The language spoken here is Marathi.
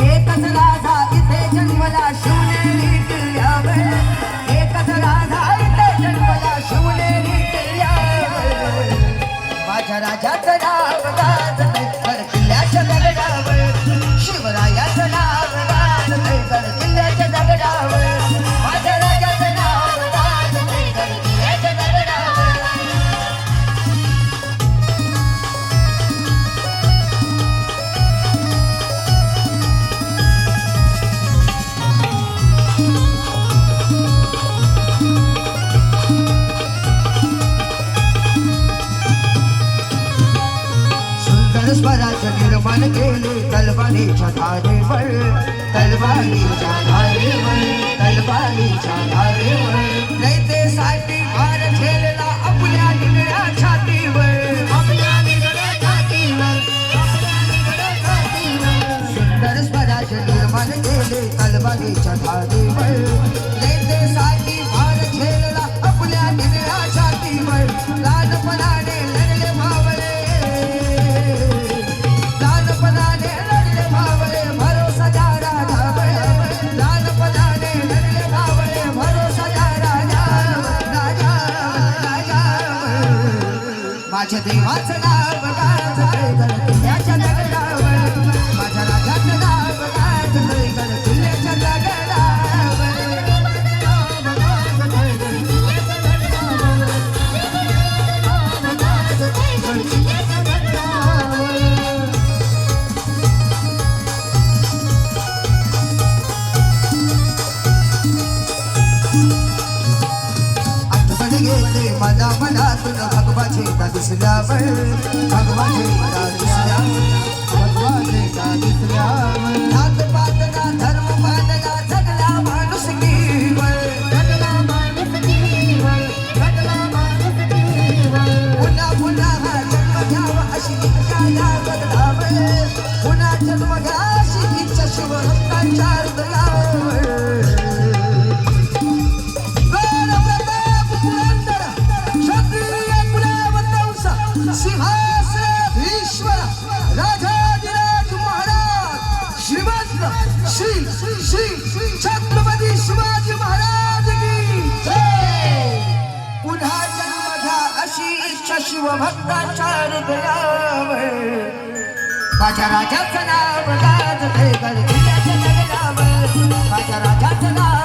एकच राधा इथे जन्मला शिवनेरी किल्ल्यावर एकच राधा इथे जन्मला शिवनेरी किल्ल्यावर माझ्या राजाचं नाव गाजतंय गड किल्ल्याच्या दगडावर शिवरायाचं नाव गाजतंय गड किल्ल्याच्या दगडावर माझ्या राजाचं नाव गाजतंय गड किल्ल्याच्या दगडावर स्वराज्य निर्माण केले तलवारीच्या धारेवर तलवारीच्या धारेवर तलवारीच्या धारेवर रयतेसाठी मार झेलला आपल्या निगड्या छातीवर आपल्या निगड्या छातीवर सुंदर स्वराज्य निर्माण केले तलवारीच्या धारेवर रयतेसाठी मार झेलला आपल्या निगड्या छातीवर लहानपणाने लढले भावले माझ्या देवाचं नाव गाजतंय गड किल्ल्याच्या दगडावर माझ्या राजाचं नाव गाजतंय गड किल्ल्याच्या दगडावर गेले माझ्या मनातून भगवाचे का दिसल्यावर भगवाचे का दिसल्यावर भगवाचे का दिसल्यावर जात पातना धर्म मानला जगला माणुसकीवर जगला माणुसकीवर जगला माणुसकीवर पुन्हा पुन्हा हा जन्म घ्यावा अशी इच्छा या बदलावर पुन्हा जन्म घ्या अशी इच्छा शिवभक्तांच्या हृदयावर सिंहासनाधीश्वर राजाधिराज महाराज श्रीमंत श्री छत्रपती शिवाजी महाराज की जय पुन्हा जन्म घ्या अशी इच्छा शिवभक्तांच्या हृदयावर माझ्या राजाचं नाव गाजतंय गड किल्ल्याच्या दगडावर माझ्या राजाचं नाव